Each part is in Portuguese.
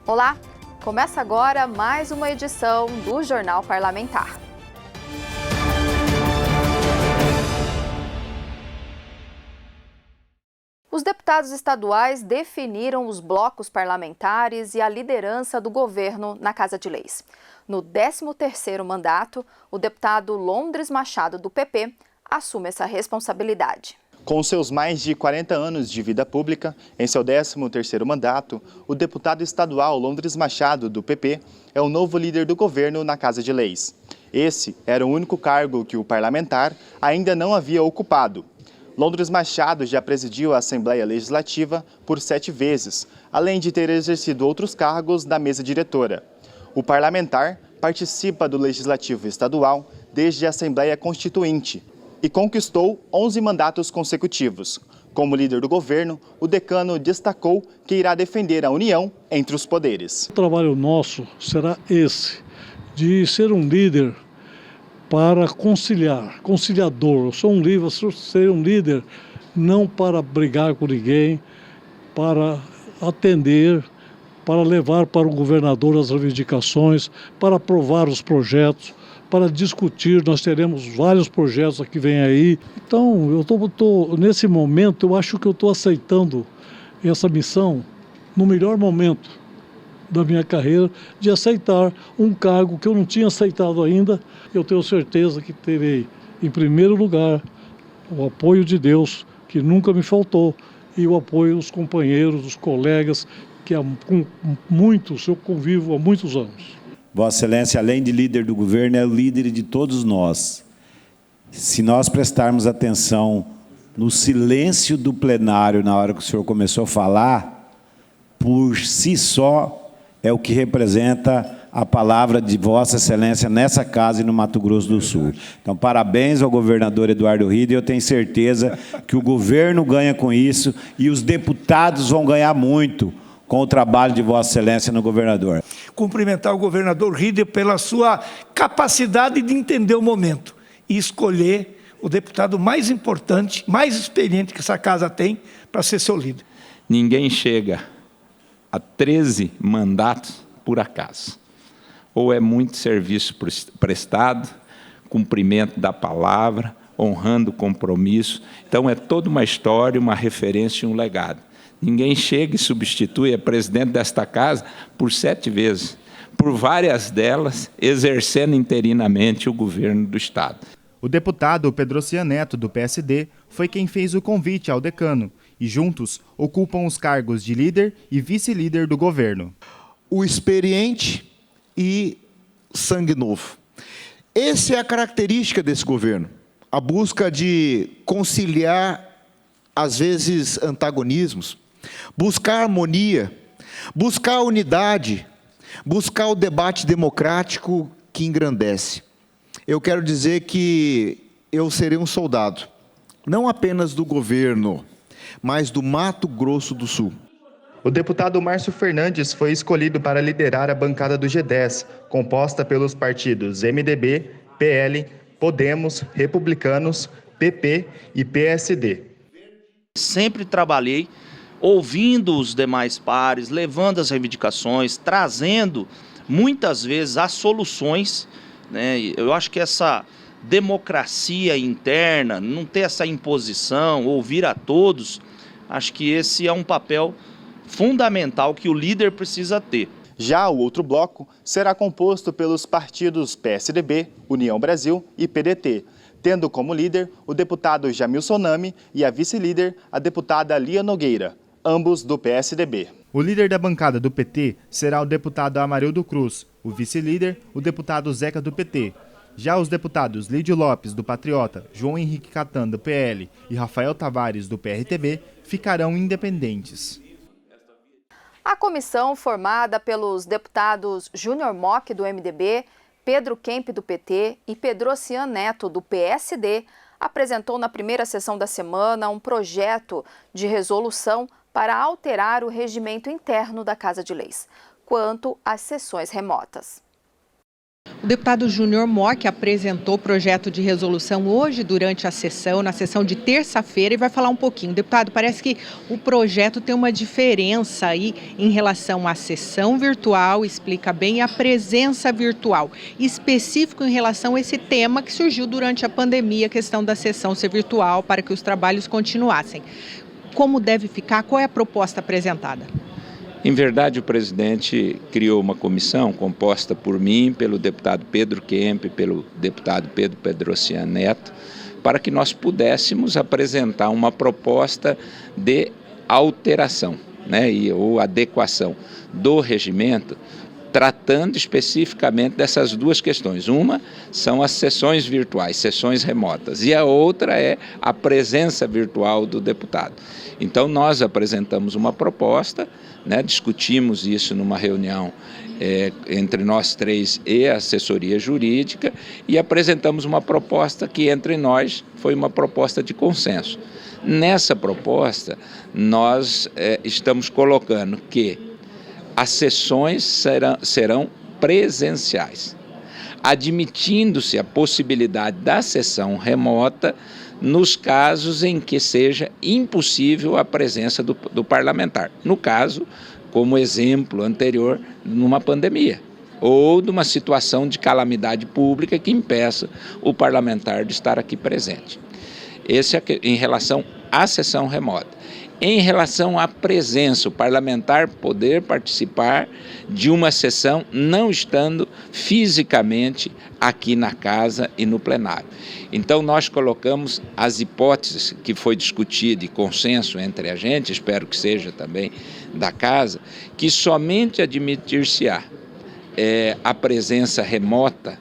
Olá, começa agora mais uma edição do Jornal Parlamentar. Os deputados estaduais definiram os blocos parlamentares e a liderança do governo na Casa de Leis. No 13º mandato, o deputado Londres Machado, do PP, assume essa responsabilidade. Com seus mais de 40 anos de vida pública, em seu 13º mandato, o deputado estadual Londres Machado, do PP, é o novo líder do governo na Casa de Leis. Esse era o único cargo que o parlamentar ainda não havia ocupado. Londres Machado já presidiu a Assembleia Legislativa por 7 vezes, além de ter exercido outros cargos da mesa diretora. O parlamentar participa do Legislativo Estadual desde a Assembleia Constituinte e conquistou 11 mandatos consecutivos. Como líder do governo, o decano destacou que irá defender a união entre os poderes. O trabalho nosso será esse, de ser um líder para conciliador. Eu sou um líder, ser um líder não para brigar com ninguém, para atender, para levar para o governador as reivindicações, para aprovar os projetos, para discutir. Nós teremos vários projetos que vêm aí. Então, nesse momento, eu acho que eu estou aceitando essa missão no melhor momento da minha carreira, de aceitar um cargo que eu não tinha aceitado ainda. Eu tenho certeza que terei, em primeiro lugar, o apoio de Deus, que nunca me faltou, e o apoio dos companheiros, dos colegas, que com muitos eu convivo há muitos anos. Vossa Excelência, além de líder do governo, é o líder de todos nós. Se nós prestarmos atenção no silêncio do plenário na hora que o senhor começou a falar, por si só é o que representa a palavra de Vossa Excelência nessa casa e no Mato Grosso do Sul. Então, parabéns ao governador Eduardo Rida, e eu tenho certeza que o governo ganha com isso e os deputados vão ganhar muito com o trabalho de Vossa Excelência no governador. Cumprimentar o governador Rieder pela sua capacidade de entender o momento e escolher o deputado mais importante, mais experiente que essa casa tem para ser seu líder. Ninguém chega a 13 mandatos por acaso. Ou é muito serviço prestado, cumprimento da palavra, honrando o compromisso. Então, é toda uma história, uma referência e um legado. Ninguém chega e substitui a presidente desta casa por 7 vezes, por várias delas exercendo interinamente o governo do Estado. O deputado Pedrocian Neto, do PSD, foi quem fez o convite ao decano e juntos ocupam os cargos de líder e vice-líder do governo. O experiente e sangue novo. Essa é a característica desse governo, a busca de conciliar, às vezes, antagonismos, buscar harmonia, buscar unidade, buscar o debate democrático que engrandece. Eu quero dizer que eu serei um soldado, não apenas do governo, mas do Mato Grosso do Sul. O deputado Márcio Fernandes foi escolhido para liderar a bancada do G10, composta pelos partidos MDB, PL, Podemos, Republicanos, PP e PSD. Sempre trabalhei ouvindo os demais pares, levando as reivindicações, trazendo muitas vezes as soluções, né? Eu acho que essa democracia interna, não ter essa imposição, ouvir a todos, acho que esse é um papel fundamental que o líder precisa ter. Já o outro bloco será composto pelos partidos PSDB, União Brasil e PDT, tendo como líder o deputado Jamilson Nami e a vice-líder a deputada Lia Nogueira, ambos do PSDB. O líder da bancada do PT será o deputado Amarildo Cruz, o vice-líder, o deputado Zeca do PT. Já os deputados Lídio Lopes, do Patriota, João Henrique Catan, do PL e Rafael Tavares, do PRTB, ficarão independentes. A comissão, formada pelos deputados Júnior Mock, do MDB, Pedro Kemp, do PT e Pedrocian Neto, do PSD, apresentou na primeira sessão da semana um projeto de resolução para alterar o regimento interno da Casa de Leis, quanto às sessões remotas. O deputado Júnior Mock apresentou o projeto de resolução hoje durante a sessão, na sessão de terça-feira, e vai falar um pouquinho. Deputado, parece que o projeto tem uma diferença aí em relação à sessão virtual, explica bem, a presença virtual, específico em relação a esse tema que surgiu durante a pandemia, a questão da sessão ser virtual para que os trabalhos continuassem. Como deve ficar? Qual é a proposta apresentada? Em verdade, o presidente criou uma comissão composta por mim, pelo deputado Pedro Kemp, pelo deputado Pedro Pedrocian Neto, para que nós pudéssemos apresentar uma proposta de alteração, ou adequação do regimento, tratando especificamente dessas duas questões. Uma são as sessões virtuais, sessões remotas, e a outra é a presença virtual do deputado. Então, nós apresentamos uma proposta, discutimos isso numa reunião entre nós três e a assessoria jurídica e apresentamos uma proposta que entre nós foi uma proposta de consenso. Nessa proposta, nós estamos colocando que as sessões serão presenciais, admitindo-se a possibilidade da sessão remota nos casos em que seja impossível a presença do parlamentar. No caso, como exemplo anterior, numa pandemia ou numa situação de calamidade pública que impeça o parlamentar de estar aqui presente. Esse é em relação à sessão remota. Em relação à presença, o parlamentar poder participar de uma sessão não estando fisicamente aqui na casa e no plenário. Então, nós colocamos as hipóteses que foi discutida e consenso entre a gente, espero que seja também da casa, que somente admitir-se-á a presença remota,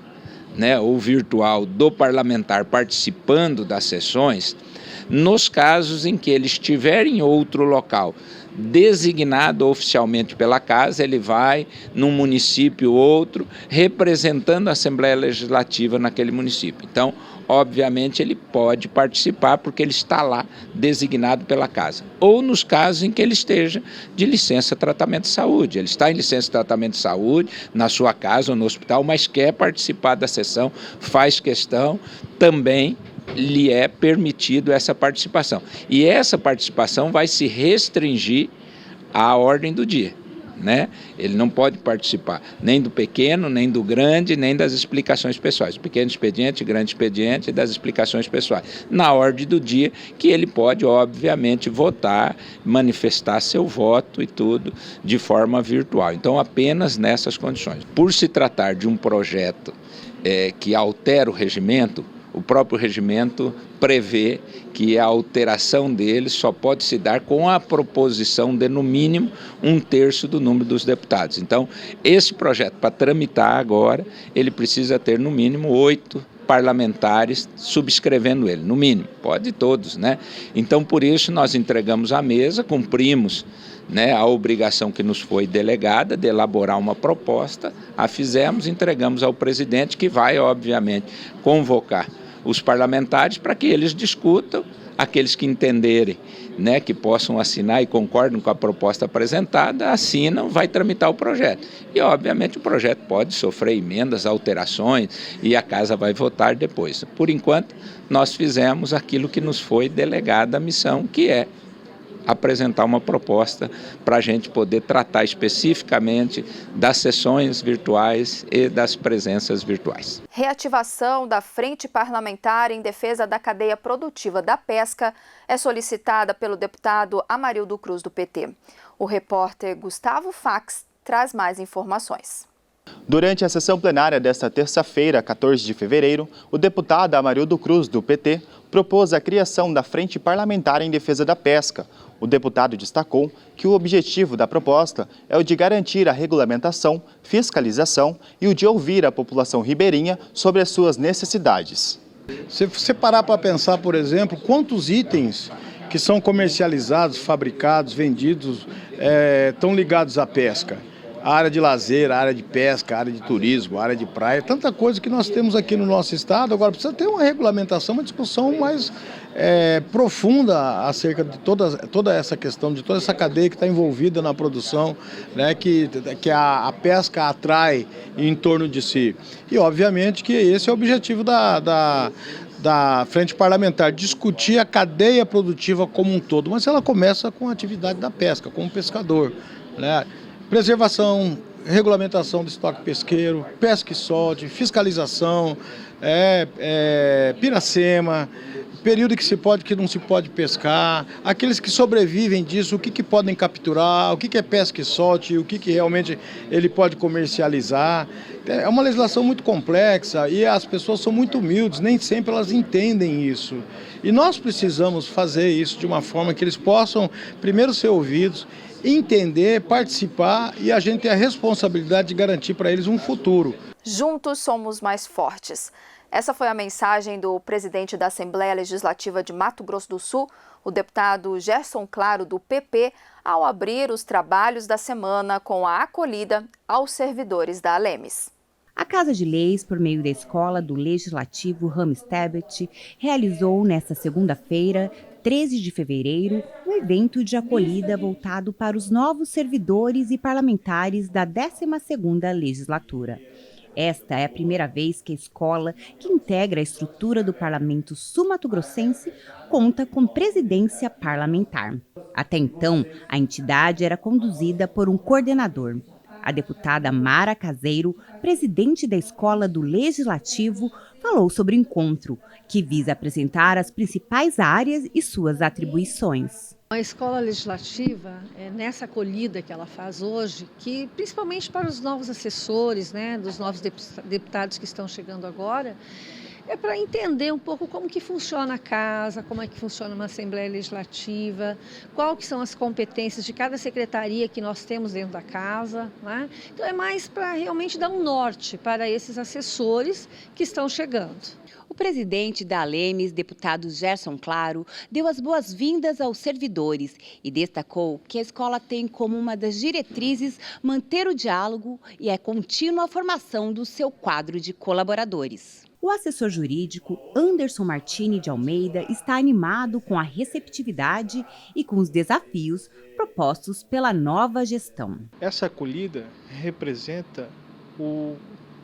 ou virtual do parlamentar participando das sessões, nos casos em que ele estiver em outro local, designado oficialmente pela casa, ele vai num município ou outro, representando a Assembleia Legislativa naquele município. Então, obviamente, ele pode participar porque ele está lá designado pela casa. Ou nos casos em que ele esteja de licença tratamento de saúde. Ele está em licença de tratamento de saúde, na sua casa ou no hospital, mas quer participar da sessão, faz questão, também lhe é permitido essa participação. E essa participação vai se restringir à ordem do dia, Ele não pode participar nem do pequeno, nem do grande, nem das explicações pessoais. Pequeno expediente, grande expediente e das explicações pessoais. Na ordem do dia que ele pode, obviamente, votar, manifestar seu voto e tudo de forma virtual. Então, apenas nessas condições. Por se tratar de um projeto que altera o regimento, o próprio regimento prevê que a alteração dele só pode se dar com a proposição de, no mínimo, 1/3 do número dos deputados. Então, esse projeto, para tramitar agora, ele precisa ter, no mínimo, 8 parlamentares subscrevendo ele, no mínimo, pode todos, Então, por isso, nós entregamos à mesa, cumprimos a obrigação que nos foi delegada de elaborar uma proposta, a fizemos, entregamos ao presidente, que vai, obviamente, convocar os parlamentares para que eles discutam, aqueles que entenderem, que possam assinar e concordam com a proposta apresentada, assinam, vai tramitar o projeto. E, obviamente, o projeto pode sofrer emendas, alterações, e a casa vai votar depois. Por enquanto, nós fizemos aquilo que nos foi delegada a missão, que é apresentar uma proposta para a gente poder tratar especificamente das sessões virtuais e das presenças virtuais. Reativação da Frente Parlamentar em Defesa da Cadeia Produtiva da Pesca é solicitada pelo deputado Amarildo Cruz, do PT. O repórter Gustavo Fax traz mais informações. Durante a sessão plenária desta terça-feira, 14 de fevereiro, o deputado Amarildo Cruz, do PT, propôs a criação da Frente Parlamentar em Defesa da Pesca. O deputado destacou que o objetivo da proposta é o de garantir a regulamentação, fiscalização e o de ouvir a população ribeirinha sobre as suas necessidades. Se você parar para pensar, por exemplo, quantos itens que são comercializados, fabricados, vendidos, estão ligados à pesca. A área de lazer, a área de pesca, a área de turismo, a área de praia, tanta coisa que nós temos aqui no nosso estado. Agora precisa ter uma regulamentação, uma discussão mais profunda acerca de toda essa questão, de toda essa cadeia que está envolvida na produção, né, que a pesca atrai em torno de si. E, obviamente, que esse é o objetivo da Frente Parlamentar, discutir a cadeia produtiva como um todo, mas ela começa com a atividade da pesca, como pescador, né? Preservação, regulamentação do estoque pesqueiro, pesca e solte, fiscalização, piracema, período que se pode e que não se pode pescar, aqueles que sobrevivem disso, o que podem capturar, o que é pesca e solte, o que realmente ele pode comercializar. É uma legislação muito complexa e as pessoas são muito humildes, nem sempre elas entendem isso. E nós precisamos fazer isso de uma forma que eles possam primeiro ser ouvidos, entender, participar e a gente ter a responsabilidade de garantir para eles um futuro. Juntos somos mais fortes. Essa foi a mensagem do presidente da Assembleia Legislativa de Mato Grosso do Sul, o deputado Gerson Claro, do PP, ao abrir os trabalhos da semana com a acolhida aos servidores da Alemes. A Casa de Leis, por meio da Escola do Legislativo Ramos Tebet, realizou nesta segunda-feira, 13 de fevereiro, um evento de acolhida voltado para os novos servidores e parlamentares da 12ª Legislatura. Esta é a primeira vez que a escola, que integra a estrutura do Parlamento sul-mato-grossense, conta com presidência parlamentar. Até então, a entidade era conduzida por um coordenador. A deputada Mara Caseiro, presidente da Escola do Legislativo, falou sobre o encontro, que visa apresentar as principais áreas e suas atribuições. A Escola Legislativa, nessa acolhida que ela faz hoje, que principalmente para os novos assessores, né, dos novos deputados que estão chegando agora, é para entender um pouco como que funciona a casa, como é que funciona uma Assembleia Legislativa, quais que são as competências de cada secretaria que nós temos dentro da casa, né? Então é mais para realmente dar um norte para esses assessores que estão chegando. O presidente da Alemes, deputado Gerson Claro, deu as boas-vindas aos servidores e destacou que a escola tem como uma das diretrizes manter o diálogo e a contínua formação do seu quadro de colaboradores. O assessor jurídico Anderson Martini de Almeida está animado com a receptividade e com os desafios propostos pela nova gestão. Essa acolhida representa o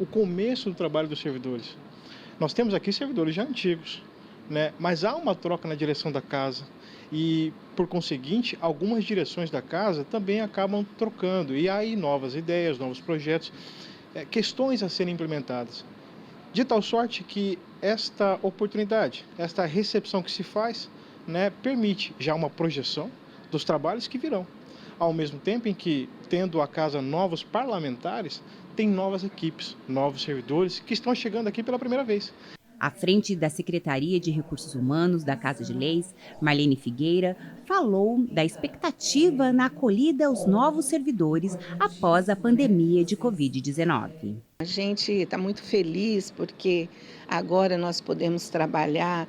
começo do trabalho dos servidores. Nós temos aqui servidores já antigos, né? Mas há uma troca na direção da casa e, por conseguinte, algumas direções da casa também acabam trocando e há aí novas ideias, novos projetos, questões a serem implementadas. De tal sorte que esta oportunidade, esta recepção que se faz, né, permite já uma projeção dos trabalhos que virão. Ao mesmo tempo em que, tendo a casa novos parlamentares, tem novas equipes, novos servidores que estão chegando aqui pela primeira vez. À frente da Secretaria de Recursos Humanos da Casa de Leis, Marlene Figueira, falou da expectativa na acolhida aos novos servidores após a pandemia de Covid-19. A gente está muito feliz porque agora nós podemos trabalhar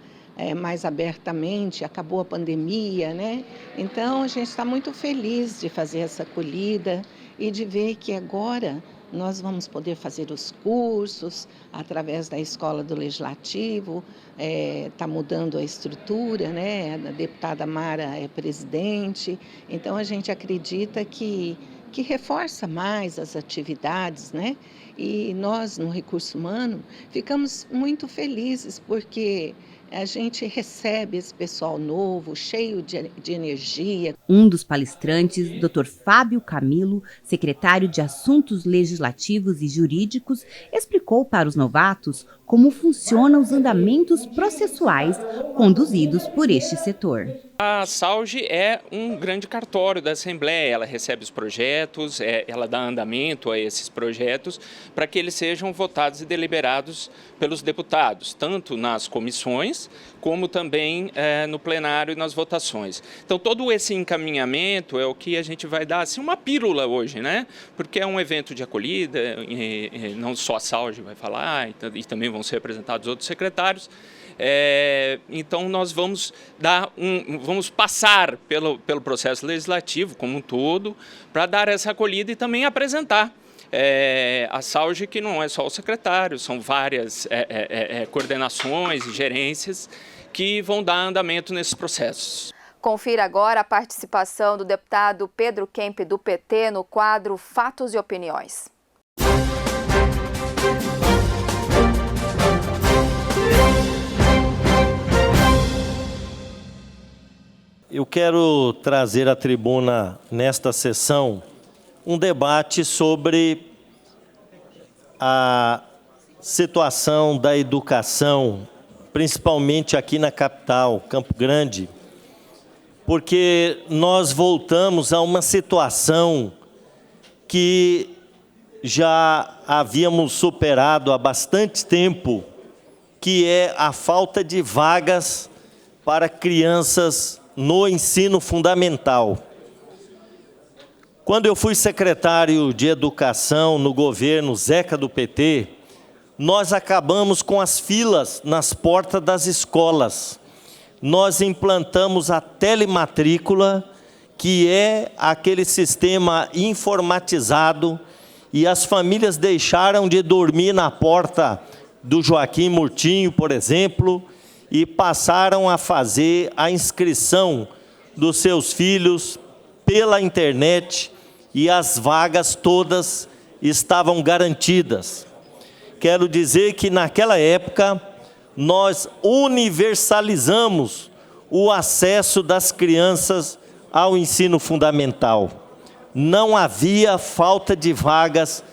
mais abertamente, acabou a pandemia, né? Então a gente está muito feliz de fazer essa acolhida e de ver que agora nós vamos poder fazer os cursos através da Escola do Legislativo, está mudando a estrutura, né? A deputada Mara é presidente, então a gente acredita que reforça mais as atividades, né? E nós, no Recurso Humano, ficamos muito felizes porque a gente recebe esse pessoal novo, cheio de energia. Um dos palestrantes, Dr. Fábio Camilo, secretário de Assuntos Legislativos e Jurídicos, explicou para os novatos como funcionam os andamentos processuais conduzidos por este setor. A SAUGE é um grande cartório da Assembleia, ela recebe os projetos, ela dá andamento a esses projetos para que eles sejam votados e deliberados pelos deputados, tanto nas comissões como também no plenário e nas votações. Então todo esse encaminhamento é o que a gente vai dar, assim, uma pílula hoje, né? Porque é um evento de acolhida, não só a SAUGE vai falar, e também vão ser representados outros secretários. Então nós vamos passar pelo processo legislativo como um todo para dar essa acolhida e também apresentar a SAUGE, que não é só o secretário, são várias coordenações e gerências que vão dar andamento nesses processos. Confira agora a participação do deputado Pedro Kemp, do PT, no quadro Fatos e Opiniões. Eu quero trazer à tribuna, nesta sessão, um debate sobre a situação da educação, principalmente aqui na capital, Campo Grande, porque nós voltamos a uma situação que já havíamos superado há bastante tempo, que é a falta de vagas para crianças no ensino fundamental. Quando eu fui secretário de Educação no governo Zeca do PT, nós acabamos com as filas nas portas das escolas. Nós implantamos a telematrícula, que é aquele sistema informatizado, e as famílias deixaram de dormir na porta do Joaquim Murtinho, por exemplo, e passaram a fazer a inscrição dos seus filhos pela internet, e as vagas todas estavam garantidas. Quero dizer que naquela época nós universalizamos o acesso das crianças ao ensino fundamental. Não havia falta de vagas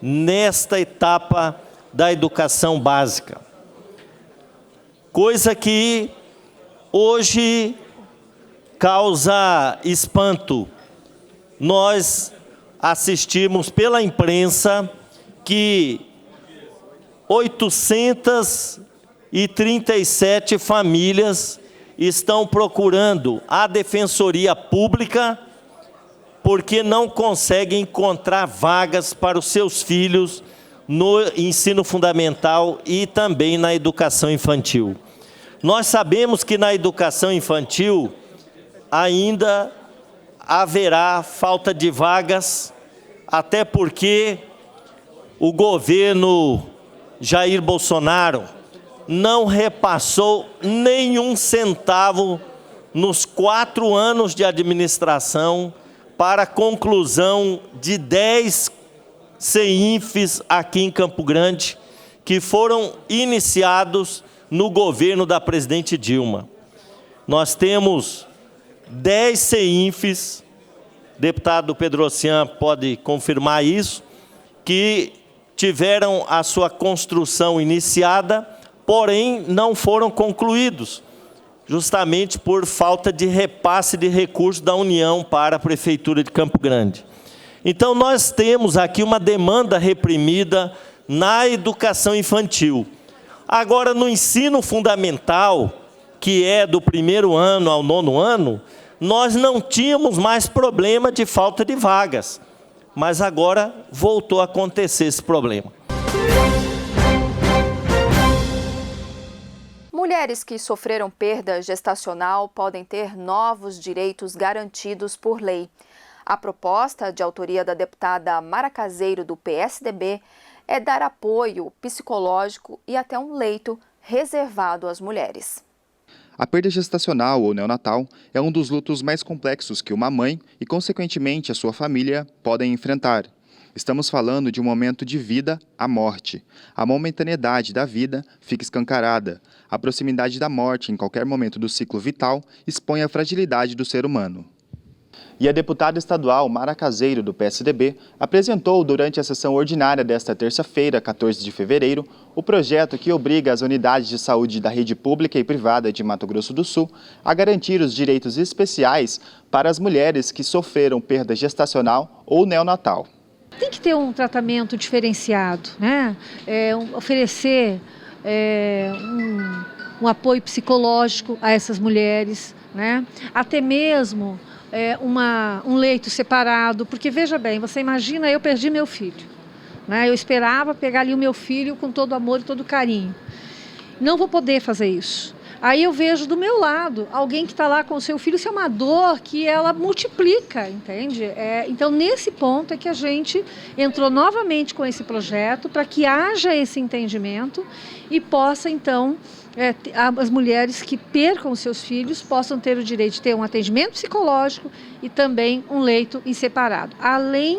nesta etapa da educação básica. Coisa que hoje causa espanto. Nós assistimos pela imprensa que 837 famílias estão procurando a Defensoria Pública porque não conseguem encontrar vagas para os seus filhos no ensino fundamental e também na educação infantil. Nós sabemos que na educação infantil ainda haverá falta de vagas, até porque o governo Jair Bolsonaro não repassou nenhum centavo nos 4 anos de administração para a conclusão de 10 CEINFs aqui em Campo Grande, que foram iniciados no governo da presidente Dilma. Nós temos 10 CEINFs, deputado Pedrocian pode confirmar isso, que tiveram a sua construção iniciada, porém não foram concluídos, justamente por falta de repasse de recursos da União para a Prefeitura de Campo Grande. Então nós temos aqui uma demanda reprimida na educação infantil. Agora, no ensino fundamental, que é do 1º ano ao 9º ano, nós não tínhamos mais problema de falta de vagas. Mas agora voltou a acontecer esse problema. Mulheres que sofreram perda gestacional podem ter novos direitos garantidos por lei. A proposta, de autoria da deputada Mara Caseiro, do PSDB, é dar apoio psicológico e até um leito reservado às mulheres. A perda gestacional ou neonatal é um dos lutos mais complexos que uma mãe e, consequentemente, a sua família podem enfrentar. Estamos falando de um momento de vida à morte. A momentaneidade da vida fica escancarada. A proximidade da morte em qualquer momento do ciclo vital expõe a fragilidade do ser humano. E a deputada estadual Mara Caseiro, do PSDB, apresentou durante a sessão ordinária desta terça-feira, 14 de fevereiro, o projeto que obriga as unidades de saúde da rede pública e privada de Mato Grosso do Sul a garantir os direitos especiais para as mulheres que sofreram perda gestacional ou neonatal. Tem que ter um tratamento diferenciado, né? Oferecer um apoio psicológico a essas mulheres, né? Até mesmo um leito separado, porque veja bem, você imagina, eu perdi meu filho, né? Eu esperava pegar ali o meu filho com todo amor e todo carinho. Não vou poder fazer isso, Aí eu vejo do meu lado alguém que está lá com o seu filho, isso é uma dor que ela multiplica, entende? Então, nesse ponto é que a gente entrou novamente com esse projeto para que haja esse entendimento e possa, então, as mulheres que percam seus filhos possam ter o direito de ter um atendimento psicológico e também um leito em separado. Além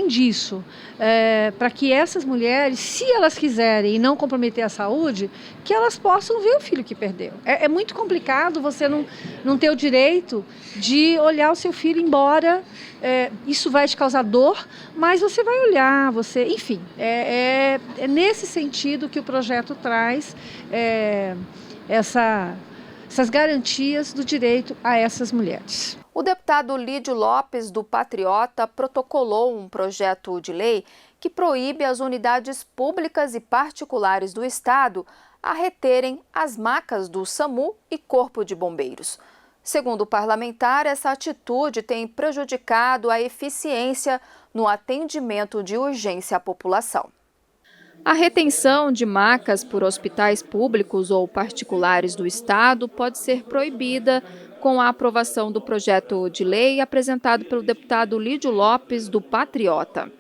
disso, para que essas mulheres, se elas quiserem e não comprometer a saúde, que elas possam ver o filho que perdeu. É muito complicado você não ter o direito de olhar o seu filho embora. Isso vai te causar dor, mas você vai olhar, enfim, é nesse sentido que o projeto traz essas garantias do direito a essas mulheres. O deputado Lídio Lopes, do Patriota, protocolou um projeto de lei que proíbe as unidades públicas e particulares do Estado a reterem as macas do SAMU e Corpo de Bombeiros. Segundo o parlamentar, essa atitude tem prejudicado a eficiência no atendimento de urgência à população. A retenção de macas por hospitais públicos ou particulares do Estado pode ser proibida com a aprovação do projeto de lei apresentado pelo deputado Lídio Lopes, do Patriota.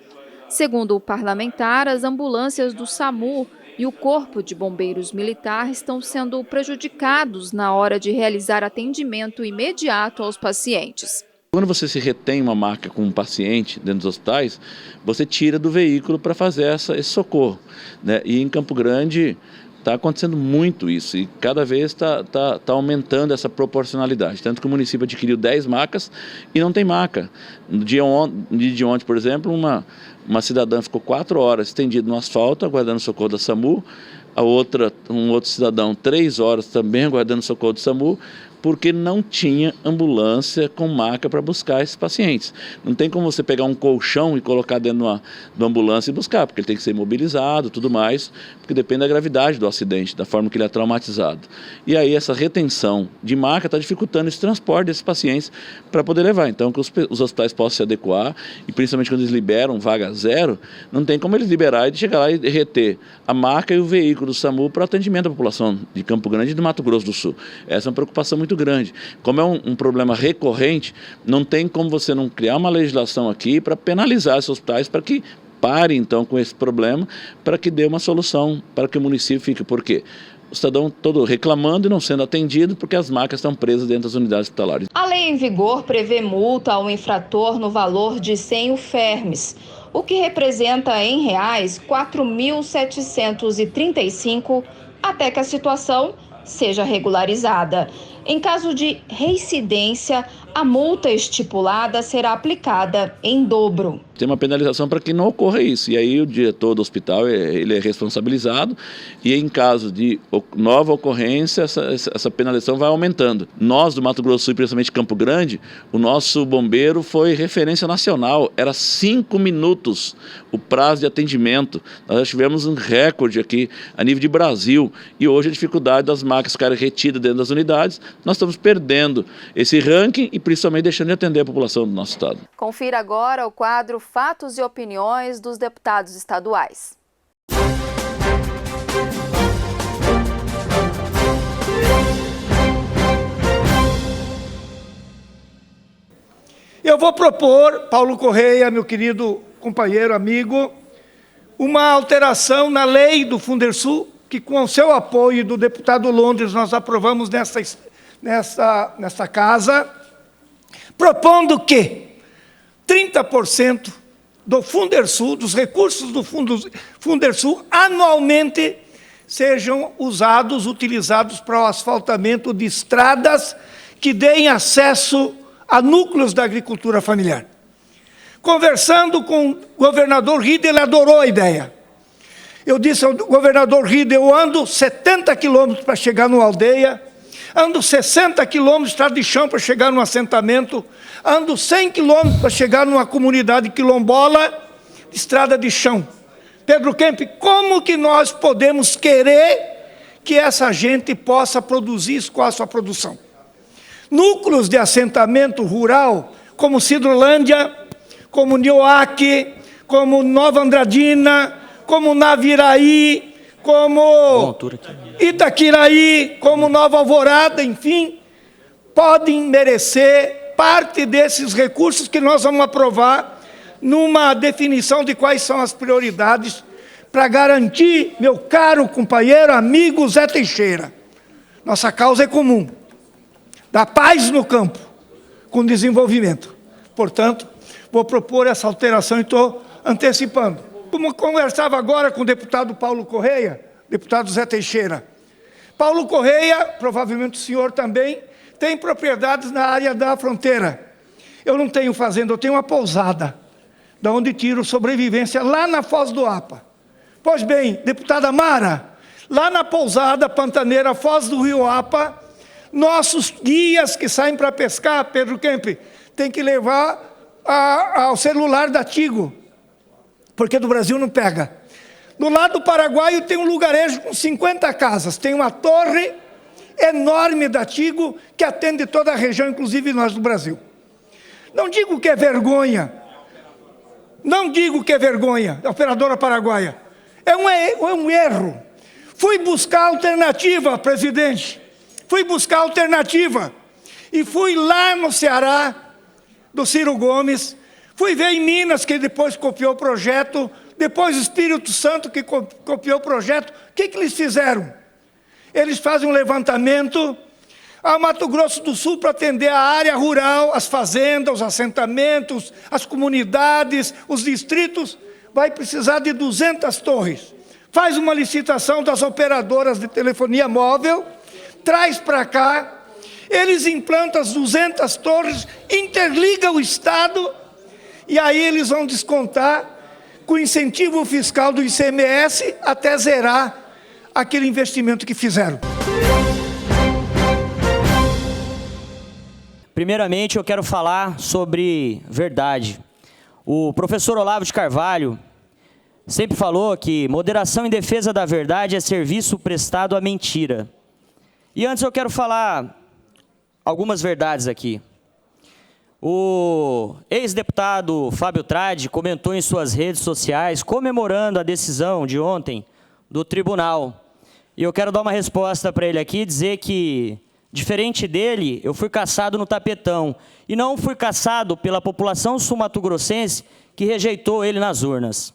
Segundo o parlamentar, as ambulâncias do SAMU e o Corpo de Bombeiros Militar estão sendo prejudicados na hora de realizar atendimento imediato aos pacientes. Quando você se retém uma maca com um paciente dentro dos hospitais, você tira do veículo para fazer esse socorro, né? E em Campo Grande está acontecendo muito isso e cada vez está aumentando essa proporcionalidade. Tanto que o município adquiriu 10 macas e não tem maca. No dia de ontem, por exemplo, uma cidadã ficou 4 horas estendida no asfalto, aguardando o socorro da SAMU. Um outro cidadão, 3 horas também aguardando o socorro do SAMU, porque não tinha ambulância com maca para buscar esses pacientes. Não tem como você pegar um colchão e colocar dentro de uma ambulância e buscar, porque ele tem que ser imobilizado, tudo mais, porque depende da gravidade do acidente, da forma que ele é traumatizado. E aí essa retenção de maca está dificultando esse transporte desses pacientes para poder levar. Então, que os hospitais possam se adequar, e principalmente quando eles liberam vaga zero, não tem como eles liberar e chegar lá e reter a maca e o veículo do SAMU para atendimento da população de Campo Grande e do Mato Grosso do Sul. Essa é uma preocupação muito grande. Como é um problema recorrente, não tem como você não criar uma legislação aqui para penalizar esses hospitais para que parem então com esse problema, para que dê uma solução, para que o município fique. Por quê? O cidadão todo reclamando e não sendo atendido porque as macas estão presas dentro das unidades hospitalares. A lei em vigor prevê multa ao infrator no valor de 100 UFERMs, o que representa em reais 4.735, até que a situação seja regularizada. Em caso de reincidência, a multa estipulada será aplicada em dobro. Tem uma penalização para que não ocorra isso. E aí o diretor do hospital ele é responsabilizado e em caso de nova ocorrência, essa penalização vai aumentando. Nós do Mato Grosso do Sul, principalmente Campo Grande, o nosso bombeiro foi referência nacional. Era 5 minutos o prazo de atendimento. Nós já tivemos um recorde aqui a nível de Brasil. E hoje a dificuldade das macas ficarem retidas dentro das unidades, nós estamos perdendo esse ranking e principalmente deixando de atender a população do nosso estado. Confira agora o quadro Fatos e Opiniões dos deputados estaduais. Eu vou propor, Paulo Correia, meu querido companheiro, amigo, uma alteração na lei do Fundersul, que com o seu apoio do deputado Londres nós aprovamos nessa casa, propondo que 30% do Fundersul, dos recursos do Fundersul, anualmente sejam utilizados para o asfaltamento de estradas que deem acesso a núcleos da agricultura familiar. Conversando com o governador Rieder, ele adorou a ideia. Eu disse ao governador Rieder, eu ando 70 quilômetros para chegar numa aldeia, ando 60 quilômetros de estrada de chão para chegar num assentamento, ando 100 quilômetros para chegar numa comunidade quilombola, estrada de chão. Pedro Kemp, como que nós podemos querer que essa gente possa produzir isso com a sua produção? Núcleos de assentamento rural, como Cidrolândia, como Nioaque, como Nova Andradina, como Naviraí, como Itaquiraí, como Nova Alvorada, enfim, podem merecer parte desses recursos que nós vamos aprovar numa definição de quais são as prioridades para garantir, meu caro companheiro, amigo Zé Teixeira, nossa causa é comum, da paz no campo, com desenvolvimento. Portanto, vou propor essa alteração e estou antecipando. Como conversava agora com o deputado Paulo Correia, deputado Zé Teixeira, Paulo Correia, provavelmente o senhor também, tem propriedades na área da fronteira. Eu não tenho fazenda, eu tenho uma pousada, da onde tiro sobrevivência lá na Foz do Apa. Pois bem, deputada Mara, lá na pousada pantaneira Foz do Rio Apa, nossos guias que saem para pescar, Pedro Kemp, tem que levar ao celular da Tigo, porque do Brasil não pega. Do lado paraguaio tem um lugarejo com 50 casas, tem uma torre enorme da Tigo que atende toda a região, inclusive nós do Brasil. Não digo que é vergonha, não digo que é vergonha, a operadora paraguaia, é um erro. Fui buscar alternativa, presidente, fui buscar alternativa e fui lá no Ceará, do Ciro Gomes, fui ver em Minas, que depois copiou o projeto, depois o Espírito Santo, que copiou o projeto. O que eles fizeram? Eles fazem um levantamento ao Mato Grosso do Sul para atender a área rural, as fazendas, os assentamentos, as comunidades, os distritos. Vai precisar de 200 torres. Faz uma licitação das operadoras de telefonia móvel, traz para cá, eles implantam as 200 torres, interligam o Estado, e aí eles vão descontar com incentivo fiscal do ICMS até zerar aquele investimento que fizeram. Primeiramente, eu quero falar sobre verdade. O professor Olavo de Carvalho sempre falou que moderação em defesa da verdade é serviço prestado à mentira. E antes eu quero falar algumas verdades aqui. O ex-deputado Fábio Tradi comentou em suas redes sociais, comemorando a decisão de ontem do tribunal. E eu quero dar uma resposta para ele aqui, dizer que, diferente dele, eu fui caçado no tapetão. E não fui caçado pela população sul-mato-grossense que rejeitou ele nas urnas.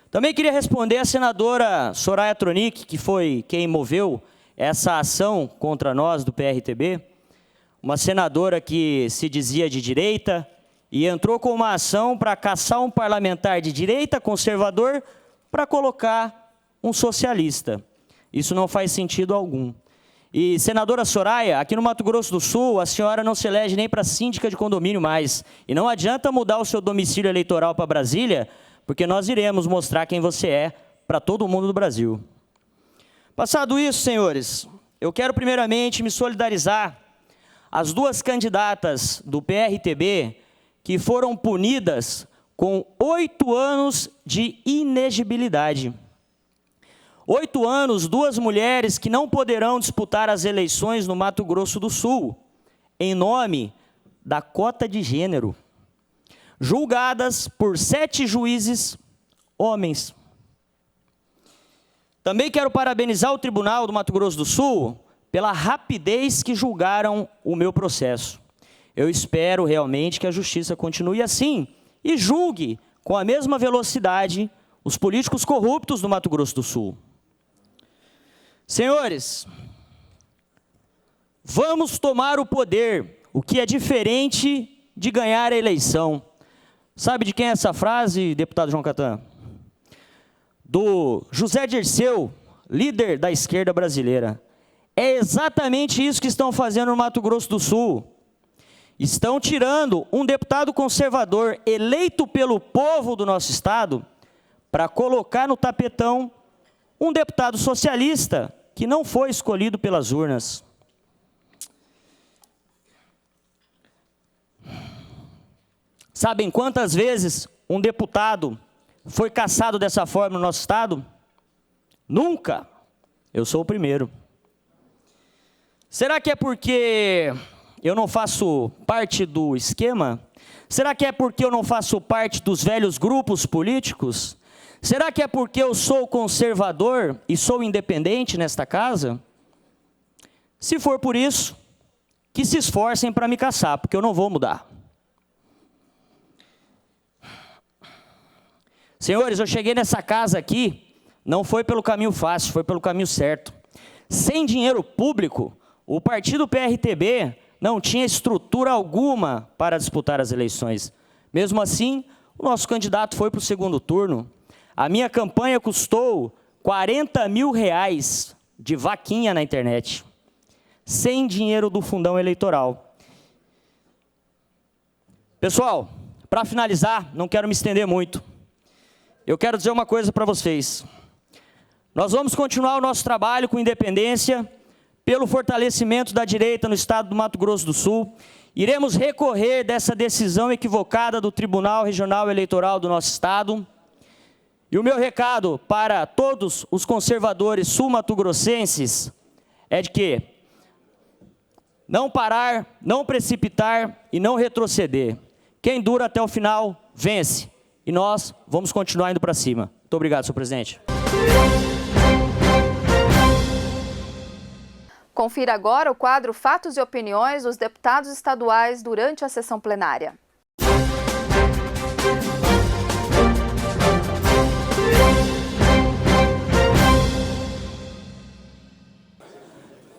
Também queria responder à senadora Soraya Tronic, que foi quem moveu essa ação contra nós do PRTB, uma senadora que se dizia de direita e entrou com uma ação para caçar um parlamentar de direita conservador para colocar um socialista. Isso não faz sentido algum. E, senadora Soraya, aqui no Mato Grosso do Sul, a senhora não se elege nem para síndica de condomínio mais. E não adianta mudar o seu domicílio eleitoral para Brasília, porque nós iremos mostrar quem você é para todo mundo do Brasil. Passado isso, senhores, eu quero primeiramente me solidarizar às duas candidatas do PRTB que foram punidas com 8 anos de inegibilidade. 8 anos, 2 mulheres que não poderão disputar as eleições no Mato Grosso do Sul, em nome da cota de gênero, julgadas por 7 juízes homens. Também quero parabenizar o Tribunal do Mato Grosso do Sul pela rapidez que julgaram o meu processo. Eu espero realmente que a justiça continue assim e julgue com a mesma velocidade os políticos corruptos do Mato Grosso do Sul. Senhores, vamos tomar o poder, o que é diferente de ganhar a eleição. Sabe de quem é essa frase, deputado João Catan? Do José Dirceu, líder da esquerda brasileira. É exatamente isso que estão fazendo no Mato Grosso do Sul. Estão tirando um deputado conservador eleito pelo povo do nosso estado para colocar no tapetão um deputado socialista que não foi escolhido pelas urnas. Sabem quantas vezes um deputado foi caçado dessa forma no nosso estado? Nunca. Eu sou o primeiro. Será que é porque eu não faço parte do esquema? Será que é porque eu não faço parte dos velhos grupos políticos? Será que é porque eu sou conservador e sou independente nesta casa? Se for por isso, que se esforcem para me caçar, porque eu não vou mudar. Senhores, eu cheguei nessa casa aqui, não foi pelo caminho fácil, foi pelo caminho certo. Sem dinheiro público, o partido PRTB não tinha estrutura alguma para disputar as eleições. Mesmo assim, o nosso candidato foi para o segundo turno. A minha campanha custou R$40 mil de vaquinha na internet, sem dinheiro do fundão eleitoral. Pessoal, para finalizar, não quero me estender muito. Eu quero dizer uma coisa para vocês. Nós vamos continuar o nosso trabalho com independência, pelo fortalecimento da direita no estado do Mato Grosso do Sul. Iremos recorrer dessa decisão equivocada do Tribunal Regional Eleitoral do nosso estado. E o meu recado para todos os conservadores sul-mato-grossenses é de que não parar, não precipitar e não retroceder. Quem dura até o final, vence. E nós vamos continuar indo para cima. Muito obrigado, senhor presidente. Confira agora o quadro Fatos e Opiniões dos deputados estaduais durante a sessão plenária.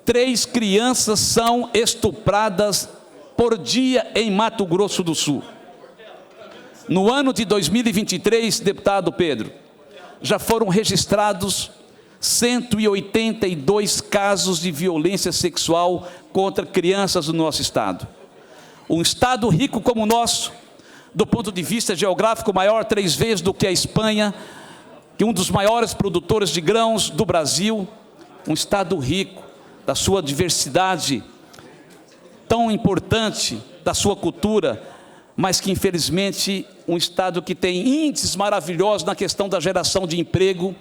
Três crianças são estupradas por dia em Mato Grosso do Sul. No ano de 2023, deputado Pedro, já foram registrados 182 casos de violência sexual contra crianças do nosso estado. Um estado rico como o nosso, do ponto de vista geográfico maior 3 vezes do que a Espanha, que é um dos maiores produtores de grãos do Brasil, um estado rico da sua diversidade tão importante, da sua cultura, mas que infelizmente um estado que tem índices maravilhosos na questão da geração de emprego,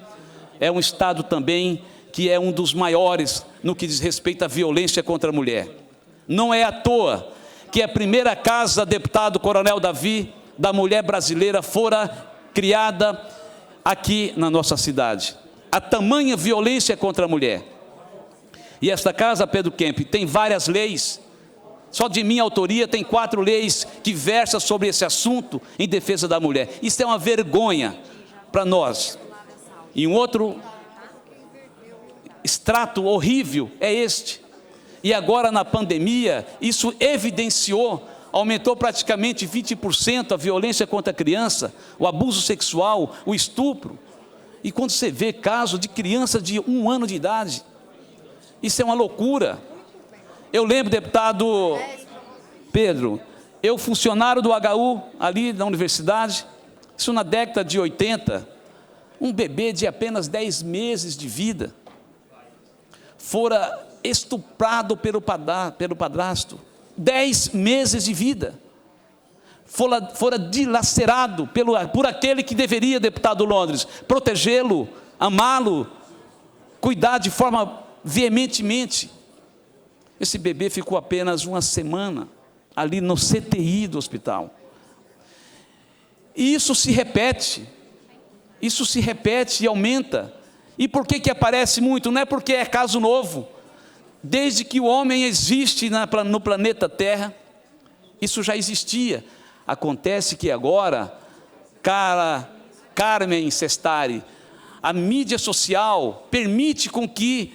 é um estado também que é um dos maiores no que diz respeito à violência contra a mulher. Não é à toa que a primeira casa, deputado Coronel Davi, da mulher brasileira fora criada aqui na nossa cidade. A tamanha violência contra a mulher. E esta casa, Pedro Kemp, tem várias leis. Só de minha autoria tem 4 leis que versam sobre esse assunto em defesa da mulher. Isso é uma vergonha para nós. E um outro extrato horrível é este. E agora na pandemia, isso evidenciou, aumentou praticamente 20% a violência contra a criança, o abuso sexual, o estupro. E quando você vê caso de criança de 1 ano de idade, isso é uma loucura. Eu lembro, deputado Pedro, eu funcionário do HU, ali na universidade, isso na década de 80, um bebê de apenas 10 meses de vida, fora estuprado pelo padrasto, 10 meses de vida, fora dilacerado por aquele que deveria, deputado Londres, protegê-lo, amá-lo, cuidar de forma veementemente. Esse bebê ficou apenas 1 semana ali no CTI do hospital. E isso se repete e aumenta. E por que aparece muito? Não é porque é caso novo. Desde que o homem existe no planeta Terra, isso já existia. Acontece que agora, Carmen Sestari, a mídia social permite com que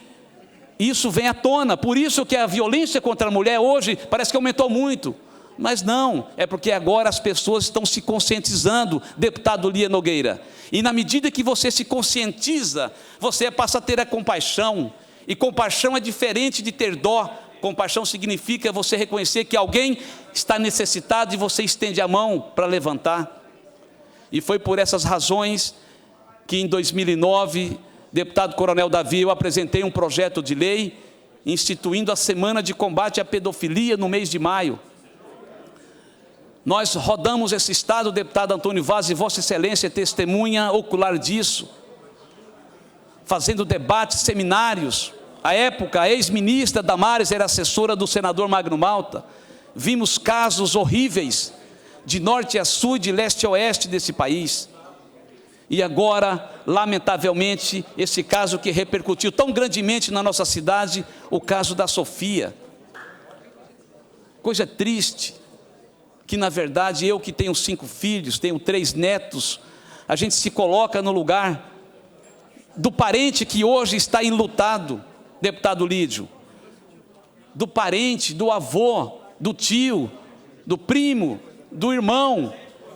isso venha à tona. Por isso que a violência contra a mulher hoje parece que aumentou muito. Mas não, é porque agora as pessoas estão se conscientizando, deputado Lia Nogueira. E na medida que você se conscientiza, você passa a ter a compaixão. E compaixão é diferente de ter dó. Compaixão significa você reconhecer que alguém está necessitado e você estende a mão para levantar. E foi por essas razões que em 2009, deputado Coronel Davi, eu apresentei um projeto de lei instituindo a Semana de Combate à Pedofilia no mês de maio. Nós rodamos esse estado, deputado Antônio Vaz, e Vossa Excelência é testemunha ocular disso, fazendo debates, seminários. À época, a ex-ministra Damares era assessora do senador Magno Malta. Vimos casos horríveis, de norte a sul, de leste a oeste desse país. E agora, lamentavelmente, esse caso que repercutiu tão grandemente na nossa cidade, o caso da Sofia. Coisa triste, que na verdade eu que tenho 5 filhos, tenho 3 netos, a gente se coloca no lugar do parente que hoje está enlutado, deputado Lídio, do parente, do avô, do tio, do primo, do irmão,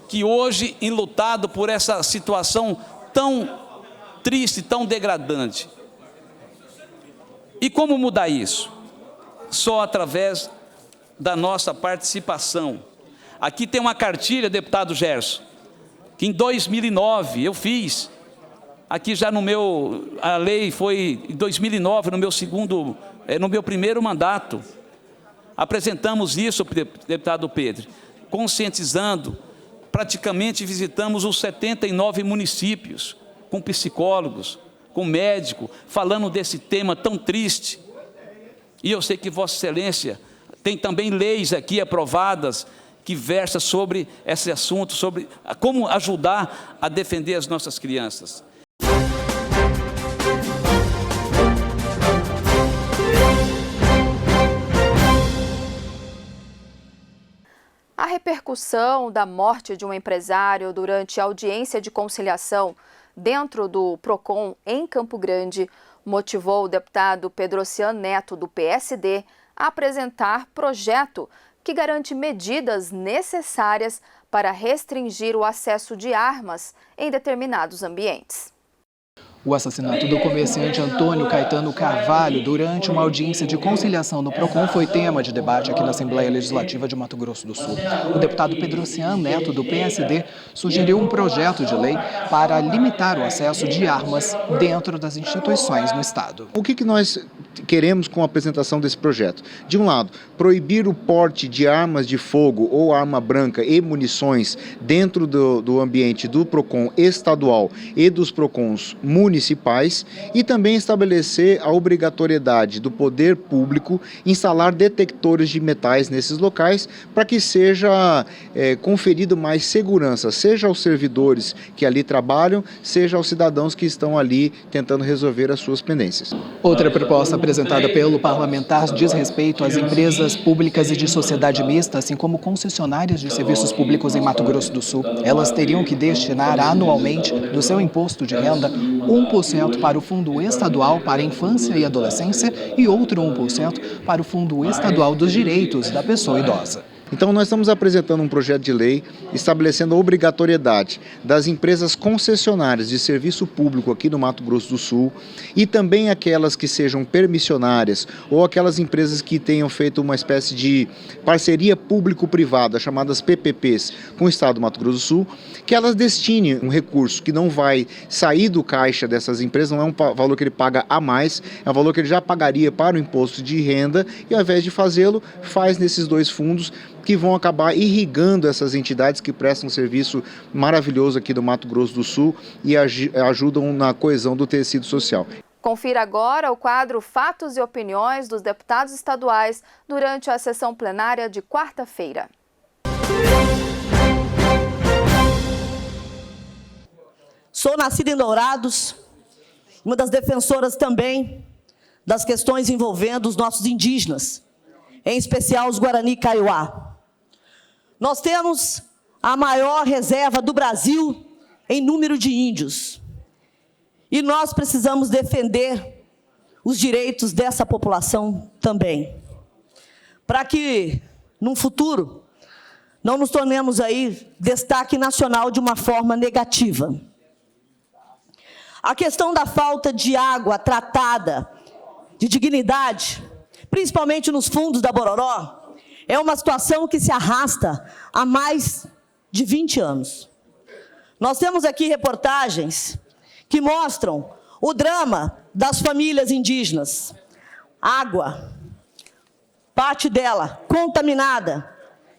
que hoje enlutado por essa situação tão triste, tão degradante. E como mudar isso? Só através da nossa participação. Aqui tem uma cartilha, deputado Gerson, que em 2009 eu fiz, aqui já a lei foi em 2009, no meu primeiro mandato. Apresentamos isso, deputado Pedro, conscientizando, praticamente visitamos os 79 municípios, com psicólogos, com médico, falando desse tema tão triste. E eu sei que Vossa Excelência tem também leis aqui aprovadas que versam sobre esse assunto, sobre como ajudar a defender as nossas crianças. A repercussão da morte de um empresário durante a audiência de conciliação dentro do PROCON em Campo Grande motivou o deputado Pedrociano Neto, do PSD, a apresentar projeto que garante medidas necessárias para restringir o acesso de armas em determinados ambientes. O assassinato do comerciante Antônio Caetano Carvalho durante uma audiência de conciliação no PROCON foi tema de debate aqui na Assembleia Legislativa de Mato Grosso do Sul. O deputado Pedrociano Neto, do PSD, sugeriu um projeto de lei para limitar o acesso de armas dentro das instituições no Estado. O que nós queremos com a apresentação desse projeto? De um lado, proibir o porte de armas de fogo ou arma branca e munições dentro do ambiente do PROCON estadual e dos PROCONs municipais, e também estabelecer a obrigatoriedade do poder público instalar detectores de metais nesses locais para que seja conferido mais segurança, seja aos servidores que ali trabalham, seja aos cidadãos que estão ali tentando resolver as suas pendências. Outra proposta apresentada pelo parlamentar diz respeito às empresas públicas e de sociedade mista, assim como concessionárias de serviços públicos em Mato Grosso do Sul. Elas teriam que destinar anualmente do seu imposto de renda 1% para o Fundo Estadual para a Infância e Adolescência e outro 1% para o Fundo Estadual dos Direitos da Pessoa Idosa. Então, nós estamos apresentando um projeto de lei estabelecendo a obrigatoriedade das empresas concessionárias de serviço público aqui no Mato Grosso do Sul e também aquelas que sejam permissionárias ou aquelas empresas que tenham feito uma espécie de parceria público-privada, chamadas PPPs, com o Estado do Mato Grosso do Sul, que elas destinem um recurso que não vai sair do caixa dessas empresas, não é um valor que ele paga a mais, é um valor que ele já pagaria para o imposto de renda e, ao invés de fazê-lo, faz nesses dois fundos que vão acabar irrigando essas entidades que prestam um serviço maravilhoso aqui do Mato Grosso do Sul e ajudam na coesão do tecido social. Confira agora o quadro Fatos e Opiniões dos deputados estaduais durante a sessão plenária de quarta-feira. Sou nascida em Dourados, uma das defensoras também das questões envolvendo os nossos indígenas, em especial os Guarani Kaiowá. Nós temos a maior reserva do Brasil em número de índios. E nós precisamos defender os direitos dessa população também. Para que, num futuro, não nos tornemos aí destaque nacional de uma forma negativa. A questão da falta de água tratada, de dignidade, principalmente nos fundos da Bororó, é uma situação que se arrasta há mais de 20 anos. Nós temos aqui reportagens que mostram o drama das famílias indígenas. Água, parte dela contaminada,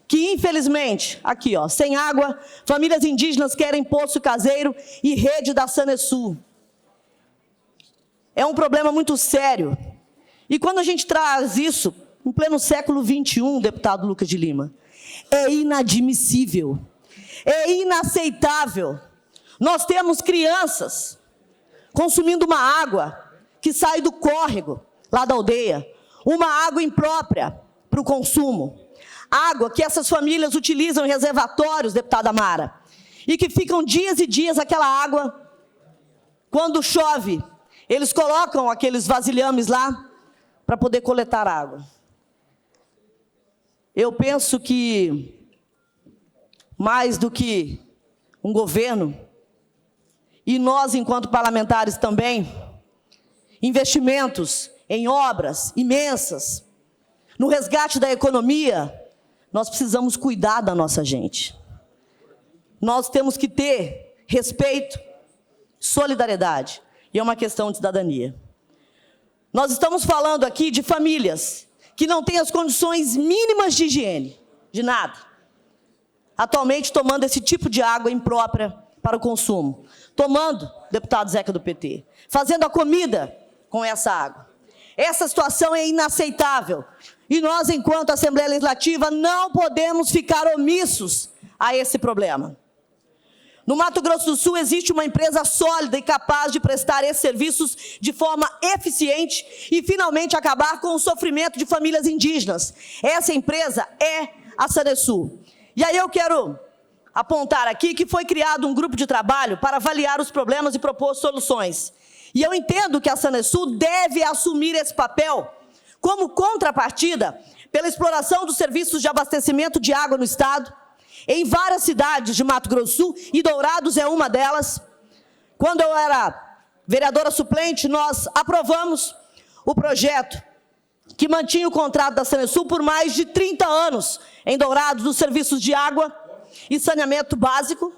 que infelizmente, aqui ó, sem água, famílias indígenas querem poço caseiro e rede da Sanesul. É um problema muito sério. E quando a gente traz isso, em pleno século XXI, deputado Lucas de Lima, é inadmissível, é inaceitável Nós temos crianças consumindo uma água que sai do córrego, lá da aldeia, uma água imprópria para o consumo. Água que essas famílias utilizam em reservatórios, deputada Mara, e que ficam dias e dias aquela água, quando chove, eles colocam aqueles vasilhames lá para poder coletar água. Eu penso que, mais do que um governo, e nós, enquanto parlamentares também, investimentos em obras imensas, no resgate da economia, nós precisamos cuidar da nossa gente. Nós temos que ter respeito, solidariedade, e é uma questão de cidadania. Nós estamos falando aqui de famílias que não têm as condições mínimas de higiene, de nada. Atualmente tomando esse tipo de água imprópria para o consumo. Tomando, deputado Zeca do PT, fazendo a comida com essa água. Essa situação é inaceitável. E nós, enquanto Assembleia Legislativa, não podemos ficar omissos a esse problema. No Mato Grosso do Sul existe uma empresa sólida e capaz de prestar esses serviços de forma eficiente e finalmente acabar com o sofrimento de famílias indígenas. Essa empresa é a Sanesul. E aí eu quero apontar aqui que foi criado um grupo de trabalho para avaliar os problemas e propor soluções. E eu entendo que a Sanesul deve assumir esse papel como contrapartida pela exploração dos serviços de abastecimento de água no Estado, em várias cidades de Mato Grosso do Sul, e Dourados é uma delas. Quando eu era vereadora suplente, nós aprovamos o projeto que mantinha o contrato da Sanesul por mais de 30 anos em Dourados, nos serviços de água e saneamento básico.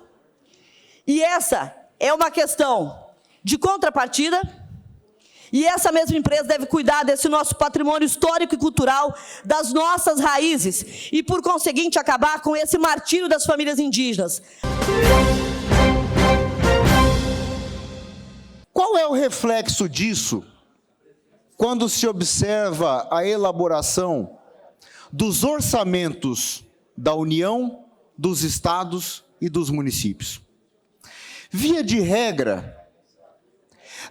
E essa é uma questão de contrapartida, e essa mesma empresa deve cuidar desse nosso patrimônio histórico e cultural, das nossas raízes, e por conseguinte acabar com esse martírio das famílias indígenas. Qual é o reflexo disso quando se observa a elaboração dos orçamentos da União, dos estados e dos municípios? Via de regra,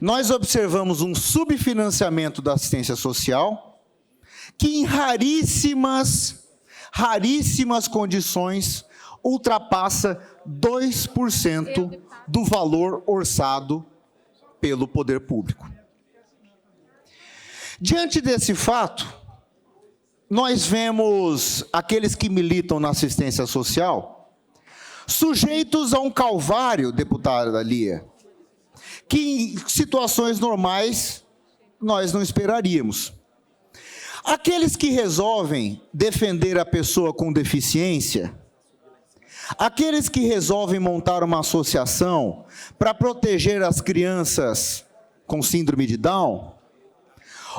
nós observamos um subfinanciamento da assistência social que, em raríssimas condições, ultrapassa 2% do valor orçado pelo poder público. Diante desse fato, nós vemos aqueles que militam na assistência social sujeitos a um calvário, deputada Lia, que em situações normais nós não esperaríamos. Aqueles que resolvem defender a pessoa com deficiência, aqueles que resolvem montar uma associação para proteger as crianças com síndrome de Down,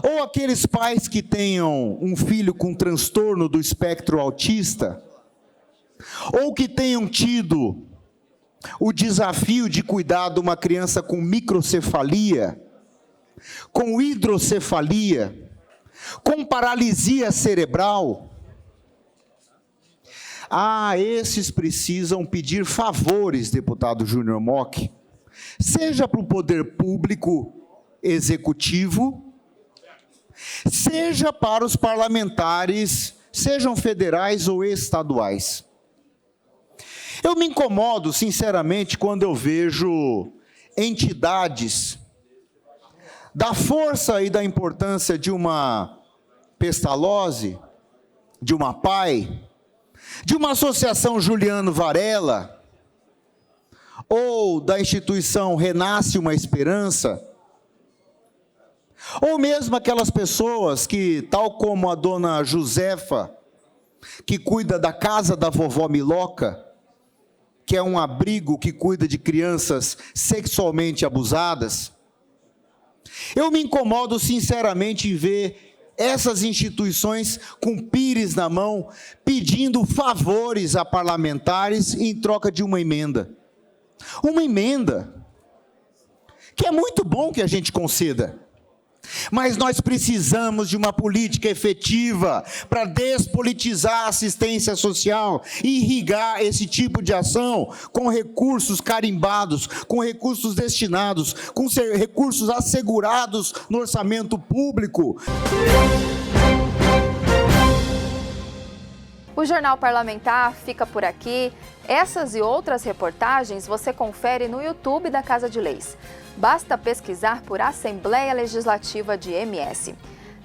ou aqueles pais que tenham um filho com transtorno do espectro autista, ou que tenham tido o desafio de cuidar de uma criança com microcefalia, com hidrocefalia, com paralisia cerebral. Esses precisam pedir favores, deputado Júnior Mock, seja para o poder público executivo, seja para os parlamentares, sejam federais ou estaduais. Eu me incomodo, sinceramente, quando eu vejo entidades da força e da importância de uma Pestalozzi, de uma PAI, de uma associação Juliano Varela, ou da instituição Renasce uma Esperança, ou mesmo aquelas pessoas que, tal como a dona Josefa, que cuida da casa da vovó Miloca, que é um abrigo que cuida de crianças sexualmente abusadas. Eu me incomodo sinceramente em ver essas instituições com pires na mão, pedindo favores a parlamentares em troca de uma emenda. Uma emenda que é muito bom que a gente conceda, mas nós precisamos de uma política efetiva para despolitizar a assistência social e irrigar esse tipo de ação com recursos carimbados, com recursos destinados, com recursos assegurados no orçamento público. O Jornal Parlamentar fica por aqui. Essas e outras reportagens você confere no YouTube da Casa de Leis. Basta pesquisar por Assembleia Legislativa de MS.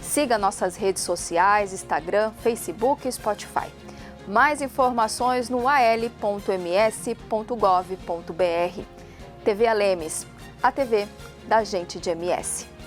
Siga nossas redes sociais, Instagram, Facebook e Spotify. Mais informações no al.ms.gov.br. TV Alemes, a TV da gente de MS.